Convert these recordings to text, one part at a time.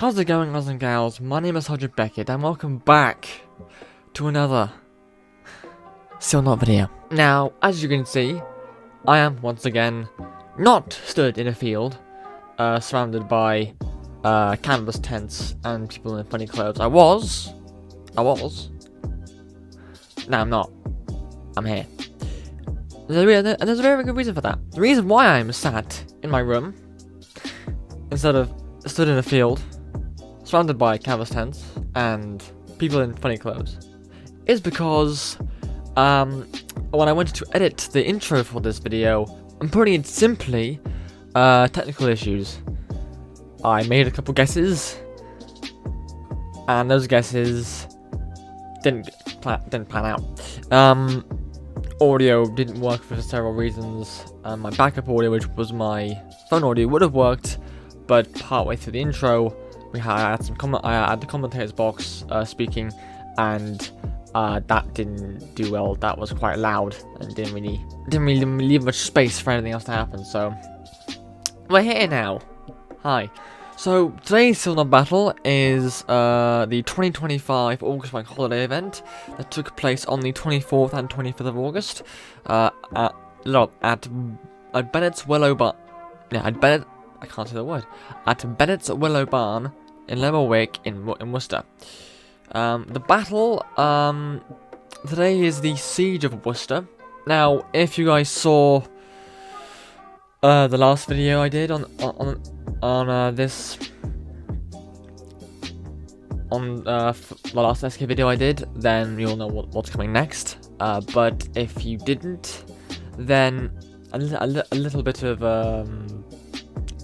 How's it going, guys and gals? My name is Sergeant Beckett and welcome back to another Still Not video. Now, as you can see, I am once again not stood in a field, surrounded by canvas tents and people in funny clothes. I was. No, I'm not. I'm here. And there's a very good reason for that. The reason why I'm sat in my room instead of stood in a field, surrounded by canvas tents and people in funny clothes, is because when I went to edit the intro for this video, I'm putting it simply, technical issues. I made a couple guesses, and those guesses didn't pan out. Audio didn't work for several reasons. My backup audio, which was my phone audio, would have worked, but partway through the intro, I had the commentators box speaking, and that didn't do well. That was quite loud and didn't really leave much space for anything else to happen. So we're here now. Hi. So today's Still Not battle is the 2025 August Bank Holiday event that took place on the 24th and 25th of August at Bennet's Willow Barn. Yeah, at Bennett's Willow Barn in Lemmerwick in Worcester. The battle today is the Siege of Worcester. Now, if you guys saw the last video I did on the last SK video I did, then you'll know what's coming next. But if you didn't, then a little bit of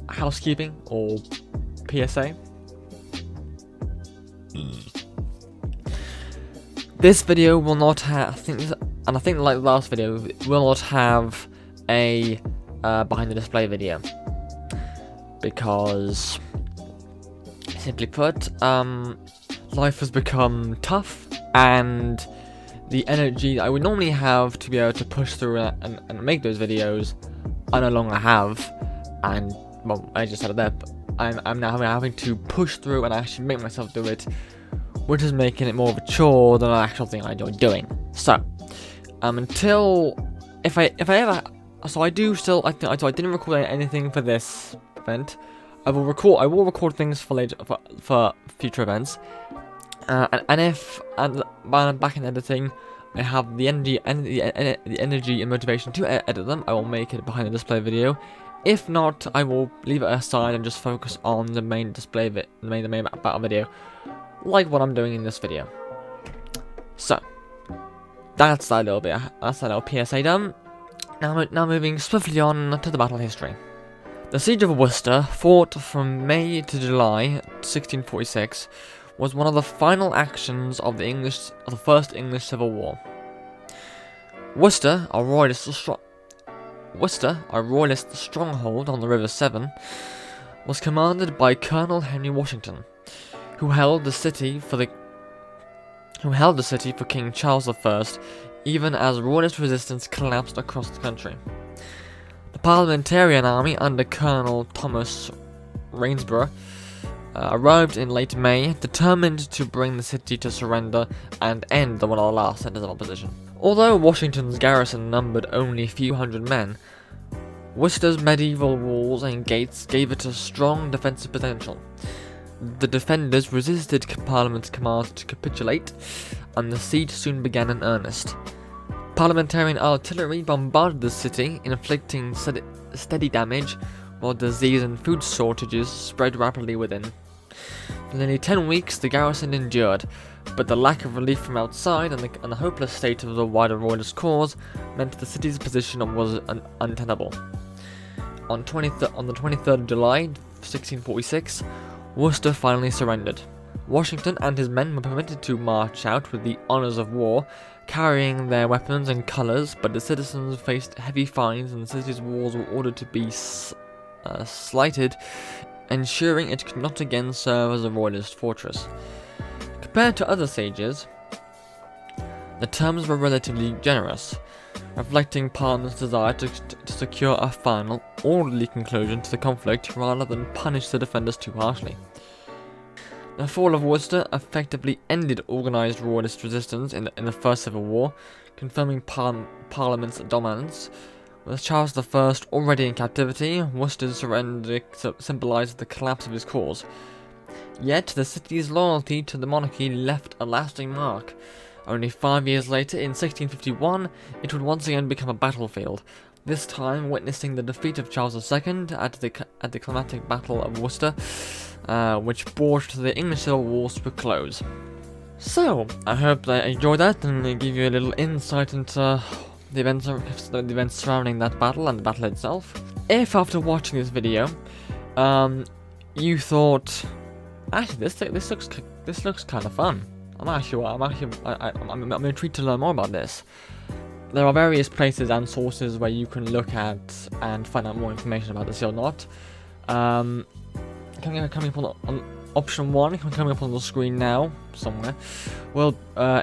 housekeeping or PSA. This video will not have, I think like the last video, will not have a behind the display video, because simply put, life has become tough, and the energy I would normally have to be able to push through and make those videos, I no longer have. And well, I just said it there, but I'm now having to push through and actually make myself do it, which is making it more of a chore than an actual thing I enjoy doing. So, until I didn't record anything for this event. I will record things for later, for future events. And back in editing, I have the energy and motivation to edit them, I will make it behind the display video. If not, I will leave it aside and just focus on the main display the main battle video, like what I'm doing in this video. So that's that little PSA done. Now moving swiftly on to the battle history. The Siege of Worcester, fought from May to July 1646, was one of the final actions of the First English Civil War. Worcester, a royalist stronghold on the River Severn, was commanded by Colonel Henry Washington, who held the city for King Charles I, even as royalist resistance collapsed across the country. The Parliamentarian army under Colonel Thomas Rainsborough arrived in late May, determined to bring the city to surrender and end one of the last centers of opposition. Although Washington's garrison numbered only a few hundred men, Worcester's medieval walls and gates gave it a strong defensive potential. The defenders resisted Parliament's commands to capitulate, and the siege soon began in earnest. Parliamentarian artillery bombarded the city, inflicting steady damage, while disease and food shortages spread rapidly within. For nearly 10 weeks the garrison endured, but the lack of relief from outside and the hopeless state of the wider royalist cause meant the city's position was untenable. On the 23rd of July 1646, Worcester finally surrendered. Washington and his men were permitted to march out with the honours of war, carrying their weapons and colours, but the citizens faced heavy fines and the city's walls were ordered to be slighted, ensuring it could not again serve as a royalist fortress. Compared to other sieges, the terms were relatively generous, reflecting Parliament's desire to secure a final, orderly conclusion to the conflict rather than punish the defenders too harshly. The fall of Worcester effectively ended organised royalist resistance in the First Civil War, confirming Parliament's dominance. With Charles I already in captivity, Worcester's surrender symbolised the collapse of his cause. Yet, the city's loyalty to the monarchy left a lasting mark. Only 5 years later, in 1651, it would once again become a battlefield, this time witnessing the defeat of Charles II at the climatic Battle of Worcester, which brought the English Civil Wars to a close. So, I hope that you enjoyed that and give you a little insight into the events surrounding that battle and the battle itself. If after watching this video, you thought, actually this looks kind of fun. I'm intrigued to learn more about this. There are various places and sources where you can look at and find out more information about the sealed knot. Coming up on option 1, coming up on the screen now, somewhere,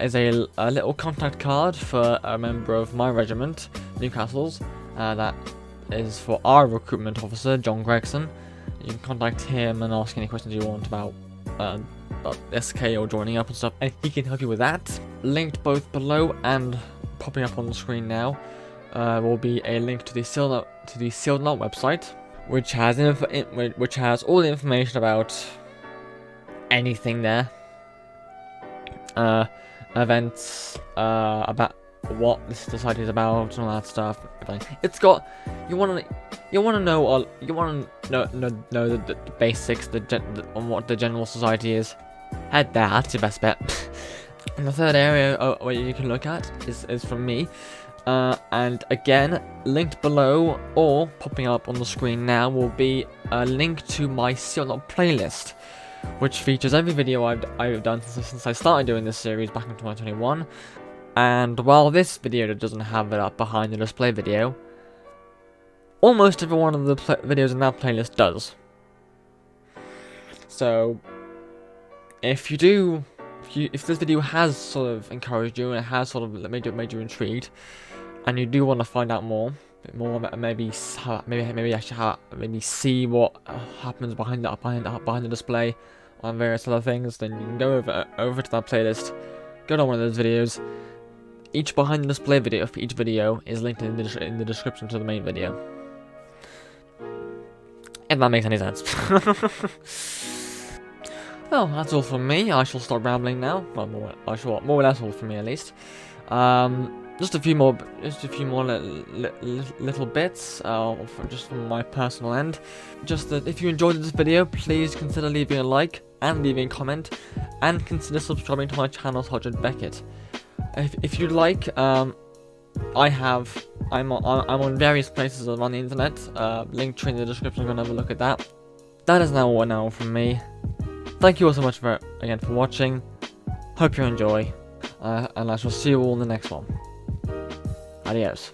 is a little contact card for a member of my regiment, Newcastle's. That is for our recruitment officer, John Gregson. You can contact him and ask any questions you want about SK or joining up and stuff, and he can help you with that. Linked both below and popping up on the screen now will be a link to the sealed knot website, which has all the information about anything there, events, about what this society is about, and all that stuff. It's got you want to know the basics, on what the general society is. Head there, that's your best bet. And the third area where you can look at is from me, and again, linked below or popping up on the screen now will be a link to my sealed knot playlist, which features every video I've done since I started doing this series back in 2021. And while this video doesn't have it up behind the display video, almost every one of the videos in that playlist does. So, if this video has sort of encouraged you and it has sort of made you intrigued, and you do want to find out more about maybe see what happens behind the display on various other things, then you can go over to that playlist, go to one of those videos. Each behind the display video for each video is linked in the description to the main video. If that makes any sense. Well, that's all from me. I shall stop rambling now. Well, more or less all from me at least. Just a few more little bits, just from my personal end. Just that if you enjoyed this video, please consider leaving a like and leaving a comment, and consider subscribing to my channel, Sergeant Beckett. If you'd like, I'm on various places on the internet. Link tree in the description. I'm gonna have a look at that. That is now all from me. Thank you all so much for watching. Hope you enjoy, and I shall see you all in the next one. Adios.